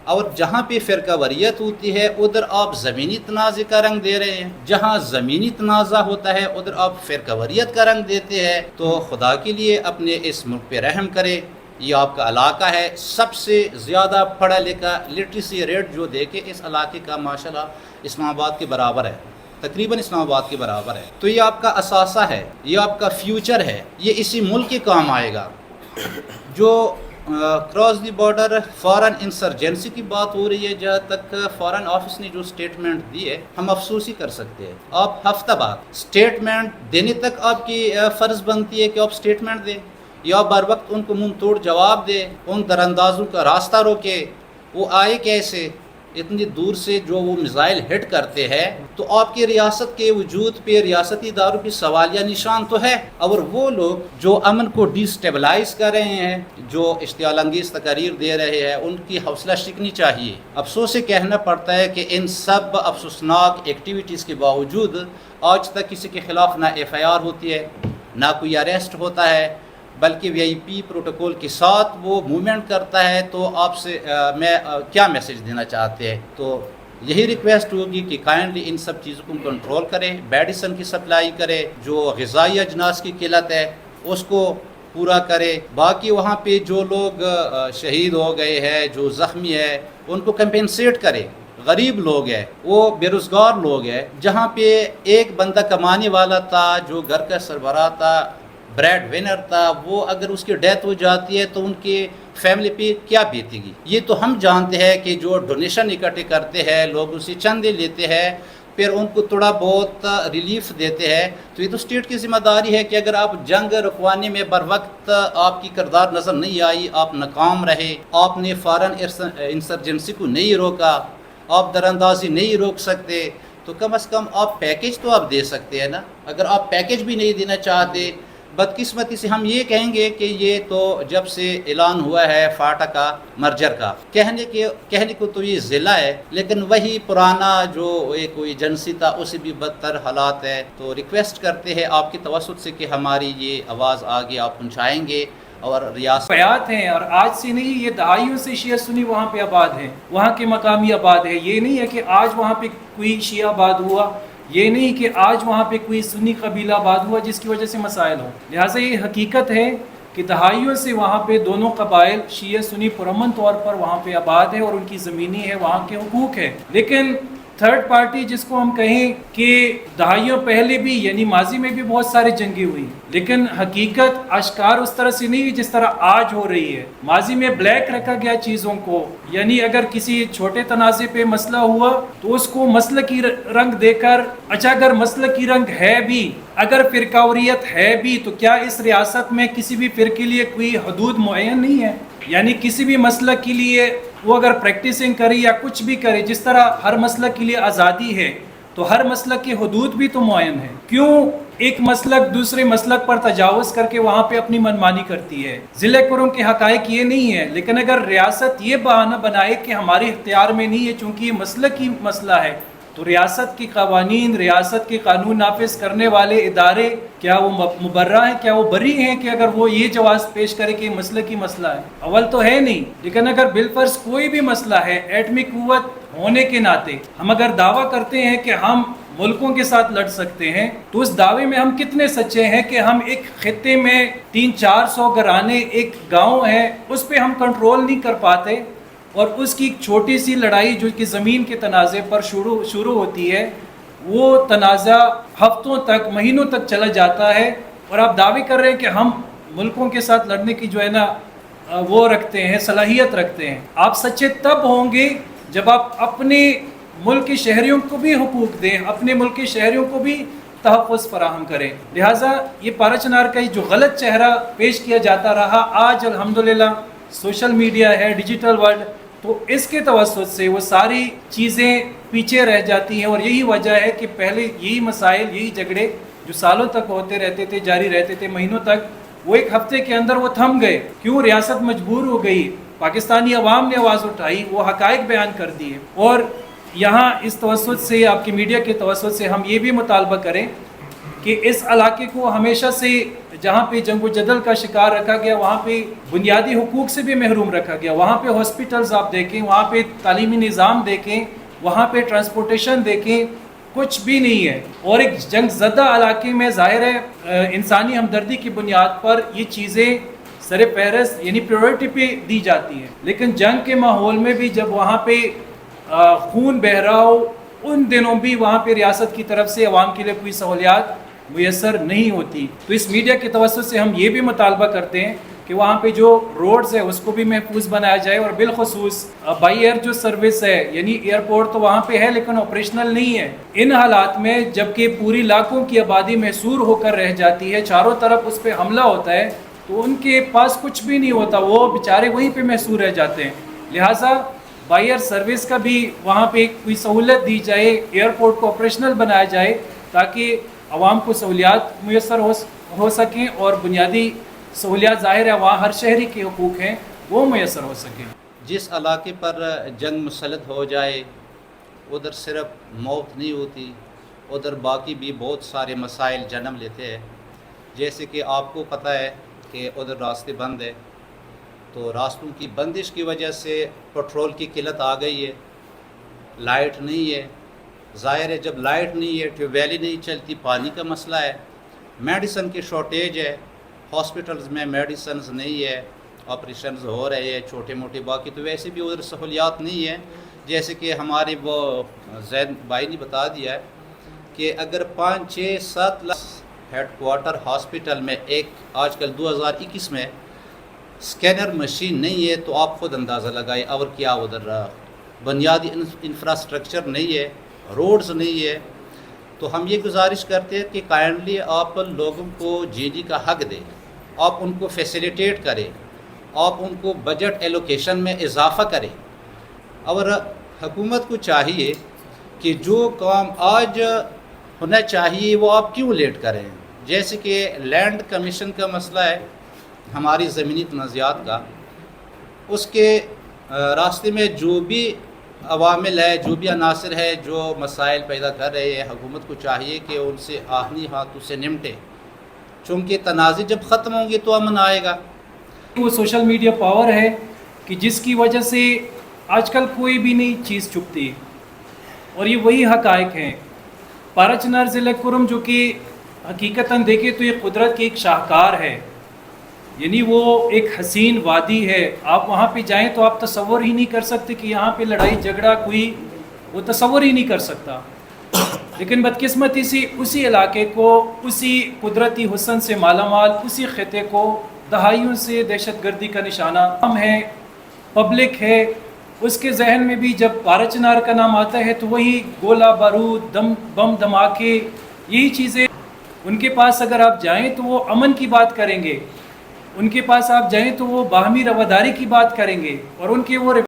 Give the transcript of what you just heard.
اور جہاں پہ فرقہ وریت ہوتی ہے ادھر آپ زمینی تنازع کا رنگ دے رہے ہیں، جہاں زمینی تنازع ہوتا ہے ادھر آپ فرقہ وریت کا رنگ دیتے ہیں. تو خدا کے لیے اپنے اس ملک پہ رحم کرے. یہ آپ کا علاقہ ہے، سب سے زیادہ پڑھا لکھا لٹریسی ریٹ جو دیکھے اس علاقے کا ماشاءاللہ اسلام آباد کے برابر ہے، تقریباً اسلام آباد کے برابر ہے. تو یہ آپ کا اثاثہ ہے، یہ آپ کا فیوچر ہے، یہ اسی ملک کے کام آئے گا. جو cross the border foreign insurgency کی بات ہو رہی ہے، جہاں تک فارن آفس نے جو اسٹیٹمنٹ دی ہے ہم افسوس ہی کر سکتے ہیں. آپ ہفتہ بعد اسٹیٹمنٹ دینے تک آپ کی فرض بنتی ہے کہ آپ اسٹیٹمنٹ دیں، یا بر وقت ان کو منہ توڑ جواب دے، ان دراندازوں کا راستہ روکے. وہ آئے کیسے اتنی دور سے جو وہ میزائل ہٹ کرتے ہیں؟ تو آپ کی ریاست کے وجود پہ ریاستی اداروں کی سوالیہ نشان تو ہے. اور وہ لوگ جو امن کو ڈی سٹیبلائز کر رہے ہیں، جو اشتعال انگیز تقاریر دے رہے ہیں، ان کی حوصلہ شکنی چاہیے. افسوس سے کہنا پڑتا ہے کہ ان سب افسوسناک ایکٹیویٹیز کے باوجود آج تک کسی کے خلاف نہ ایف آئی آر ہوتی ہے، نہ کوئی اریسٹ ہوتا ہے، بلکہ وی آئی پی پروٹوکول کے ساتھ وہ موومنٹ کرتا ہے. تو آپ سے میں کیا میسج دینا چاہتے ہیں؟ تو یہی ریکویسٹ ہوگی کہ کائنڈلی ان سب چیزوں کو کنٹرول کریں، میڈیسن کی سپلائی کرے، جو غذائی اجناس کی قلت ہے اس کو پورا کرے. باقی وہاں پہ جو لوگ شہید ہو گئے ہیں، جو زخمی ہے، ان کو کمپنسیٹ کرے. غریب لوگ ہیں، وہ بے روزگار لوگ ہیں، جہاں پہ ایک بندہ کمانے والا تھا، جو گھر کا سربراہ تھا، بریڈ ونر تھا، وہ اگر اس کی ڈیتھ ہو جاتی ہے تو ان کی فیملی پہ کیا بیتے گی؟ یہ تو ہم جانتے ہیں کہ جو ڈونیشن اکٹھے کرتے ہیں، لوگوں سے چندے لیتے ہیں، پھر ان کو تھوڑا بہت ریلیف دیتے ہیں. تو یہ تو اسٹیٹ کی ذمہ داری ہے کہ اگر آپ جنگ رکوانے میں بر وقت آپ کی کردار نظر نہیں آئی، آپ ناکام رہے، آپ نے فارن انسرجنسی کو نہیں روکا، آپ دراندازی نہیں روک سکتے، تو کم از کم آپ پیکج تو آپ دے سکتے ہیں نا. اگر آپ پیکج بھی نہیں دینا چاہتے، بدقسمتی سے ہم یہ کہیں گے کہ یہ تو جب سے اعلان ہوا ہے فاٹا کا مرجر کا، کہنے کو تو یہ ضلع ہے، لیکن وہی پرانا جو ایک کوئی ایجنسی تھا اسے بھی بدتر حالات ہے. تو ریکویسٹ کرتے ہیں آپ کی توسط سے کہ ہماری یہ آواز آگے آپ پہنچائیں گے. اور ریاست بیات ہیں، اور آج سے نہیں، یہ دہائیوں سے شیعہ سنی وہاں پہ آباد ہیں، وہاں کے مقامی آباد ہے. یہ نہیں ہے کہ آج وہاں پہ کوئی شیعہ آباد ہوا، یہ نہیں کہ آج وہاں پہ کوئی سنی قبیلہ آباد ہوا جس کی وجہ سے مسائل ہوں. لہٰذا یہ حقیقت ہے کہ دہائیوں سے وہاں پہ دونوں قبائل شیعہ سنی پرامن طور پر وہاں پہ آباد ہے، اور ان کی زمینی ہے، وہاں کے حقوق ہے. لیکن تھرڈ پارٹی جس کو ہم کہیں کہ دہائیوں پہلے بھی، یعنی ماضی میں بھی بہت سارے جنگیں ہوئی، لیکن حقیقت اشکار اس طرح سے نہیں ہوئی جس طرح آج ہو رہی ہے. ماضی میں بلیک رکھا گیا چیزوں کو، یعنی اگر کسی چھوٹے تنازع پہ مسئلہ ہوا تو اس کو مسلکی رنگ دے کر، اچھا اگر مسلکی رنگ ہے بھی، اگر فرقاوریت ہے بھی، تو کیا اس ریاست میں کسی بھی فرقے کے لیے کوئی حدود معین نہیں ہے؟ یعنی کسی بھی مسلک کے لیے وہ اگر پریکٹسنگ کرے یا کچھ بھی کرے، جس طرح ہر مسلک کے لیے آزادی ہے، تو ہر مسلک کی حدود بھی تو معین ہے. کیوں ایک مسلک دوسرے مسلک پر تجاوز کر کے وہاں پہ اپنی منمانی کرتی ہے؟ ضلع کروں کے حقائق یہ نہیں ہے. لیکن اگر ریاست یہ بہانہ بنائے کہ ہمارے اختیار میں نہیں ہے چونکہ یہ مسلک کی مسئلہ ہے، تو ریاست کی قوانین، ریاست کے قانون نافذ کرنے والے ادارے کیا وہ مبرہ ہیں، کیا وہ بری ہیں کہ اگر وہ یہ جواز پیش کرے کہ مسلک کی مسئلہ ہے؟ اول تو ہے نہیں. لیکن اگر بالفرض کوئی بھی مسئلہ ہے، ایٹمی قوت ہونے کے ناطے ہم اگر دعویٰ کرتے ہیں کہ ہم ملکوں کے ساتھ لڑ سکتے ہیں، تو اس دعوے میں ہم کتنے سچے ہیں کہ ہم ایک خطے میں 300-400 گھرانے، ایک گاؤں ہے، اس پہ ہم کنٹرول نہیں کر پاتے، اور اس کی چھوٹی سی لڑائی جو کہ زمین کے تنازع پر شروع ہوتی ہے، وہ تنازع ہفتوں تک، مہینوں تک چلا جاتا ہے، اور آپ دعوے کر رہے ہیں کہ ہم ملکوں کے ساتھ لڑنے کی جو ہے نا وہ رکھتے ہیں، صلاحیت رکھتے ہیں. آپ سچے تب ہوں گے جب آپ اپنے ملک کے شہریوں کو بھی حقوق دیں، اپنے ملک کے شہریوں کو بھی تحفظ فراہم کریں. لہٰذا یہ پارا چنار کا جو غلط چہرہ پیش کیا جاتا رہا، آج الحمدللہ سوشل میڈیا ہے، ڈیجیٹل ورلڈ، تو اس کے توسط سے وہ ساری چیزیں پیچھے رہ جاتی ہیں. اور یہی وجہ ہے کہ پہلے یہی مسائل، یہی جھگڑے جو سالوں تک ہوتے رہتے تھے، جاری رہتے تھے، مہینوں تک، وہ ایک ہفتے کے اندر وہ تھم گئے. کیوں؟ ریاست مجبور ہو گئی، پاکستانی عوام نے آواز اٹھائی، وہ حقائق بیان کر دیے. اور یہاں اس توسط سے، آپ کی میڈیا کے توسط سے ہم یہ بھی مطالبہ کریں کہ اس علاقے کو ہمیشہ سے جہاں پہ جنگ و جدل کا شکار رکھا گیا، وہاں پہ بنیادی حقوق سے بھی محروم رکھا گیا. وہاں پہ ہاسپٹلز آپ دیکھیں، وہاں پہ تعلیمی نظام دیکھیں، وہاں پہ ٹرانسپورٹیشن دیکھیں، کچھ بھی نہیں ہے. اور ایک جنگ زدہ علاقے میں ظاہر ہے انسانی ہمدردی کی بنیاد پر یہ چیزیں سر فہرست یعنی پریورٹی پہ دی جاتی ہیں. لیکن جنگ کے ماحول میں بھی جب وہاں پہ خون بہہ رہا ہو، ان دنوں بھی وہاں پہ ریاست کی طرف سے عوام کے لیے کوئی سہولیات میسر نہیں ہوتی. تو اس میڈیا کے توسط سے ہم یہ بھی مطالبہ کرتے ہیں کہ وہاں پہ جو روڈز ہے اس کو بھی محفوظ بنایا جائے، اور بالخصوص بائی ایئر جو سروس ہے، یعنی ایئرپورٹ تو وہاں پہ ہے لیکن آپریشنل نہیں ہے. ان حالات میں جبکہ پوری لاکھوں کی آبادی محصور ہو کر رہ جاتی ہے، چاروں طرف اس پہ حملہ ہوتا ہے، تو ان کے پاس کچھ بھی نہیں ہوتا، وہ بیچارے وہیں پہ محصور رہ جاتے ہیں. لہٰذا بائی ایئر سروس کا بھی وہاں پہ کوئی سہولت دی جائے، ایئرپورٹ کو آپریشنل بنایا جائے تاکہ عوام کو سہولیات میسر ہو سکیں، اور بنیادی سہولیات ظاہر ہے وہاں ہر شہری کے حقوق ہیں وہ میسر ہو سکیں. جس علاقے پر جنگ مسلط ہو جائے ادھر صرف موت نہیں ہوتی، ادھر باقی بھی بہت سارے مسائل جنم لیتے ہیں. جیسے کہ آپ کو پتہ ہے کہ ادھر راستے بند ہے، تو راستوں کی بندش کی وجہ سے پٹرول کی قلت آ گئی ہے، لائٹ نہیں ہے. ظاہر ہے جب لائٹ نہیں ہے، ٹیوب ویلی نہیں چلتی، پانی کا مسئلہ ہے، میڈیسن کی شارٹیج ہے، ہاسپٹلز میں میڈیسنز نہیں ہے، آپریشنز ہو رہے ہیں چھوٹے موٹے، باقی تو ویسے بھی ادھر سہولیات نہیں ہیں. جیسے کہ ہمارے وہ زید بھائی نے بتا دیا ہے کہ اگر 5-6-7 لاکھ ہیڈ کوارٹر ہاسپٹل میں ایک آج کل 2021 میں اسکینر مشین نہیں ہے، تو آپ خود اندازہ لگائیں اور کیا ادھر بنیادی انفراسٹرکچر نہیں ہے، روڈز نہیں ہے. تو ہم یہ گزارش کرتے ہیں کہ کائنڈلی آپ لوگوں کو جی کا حق دیں، آپ ان کو فیسیلیٹیٹ کریں، آپ ان کو بجٹ ایلوکیشن میں اضافہ کریں. اور حکومت کو چاہیے کہ جو کام آج ہونا چاہیے وہ آپ کیوں لیٹ کریں. جیسے کہ لینڈ کمیشن کا مسئلہ ہے ہماری زمینی تنازعات کا، اس کے راستے میں جو بھی عوامل ہے، جو بھی عناصر ہے جو مسائل پیدا کر رہے ہیں، حکومت کو چاہیے کہ ان سے آہنی ہاتھوں سے نمٹے، چونکہ تنازع جب ختم ہوں گے تو امن آئے گا. وہ سوشل میڈیا پاور ہے کہ جس کی وجہ سے آج کل کوئی بھی نئی چیز چھپتی، اور یہ وہی حقائق ہیں. پارا چنار ضلع کرم جو کہ حقیقتاً دیکھے تو یہ قدرت کی ایک شاہکار ہے، یعنی وہ ایک حسین وادی ہے. آپ وہاں پہ جائیں تو آپ تصور ہی نہیں کر سکتے کہ یہاں پہ لڑائی جھگڑا کوئی وہ تصور ہی نہیں کر سکتا. لیکن بدقسمتی سے اسی علاقے کو، اسی قدرتی حسن سے مالا مال اسی خطے کو دہائیوں سے دہشت گردی کا نشانہ ہم ہے، پبلک ہے. اس کے ذہن میں بھی جب پارا چنار کا نام آتا ہے تو وہی گولہ بارود، بم دھماکے، یہی چیزیں. ان کے پاس اگر آپ جائیں تو وہ امن کی بات کریں گے، ان کے پاس آپ جائیں تو وہ باہمی رواداری کی بات کریں گے، اور ان کے وہ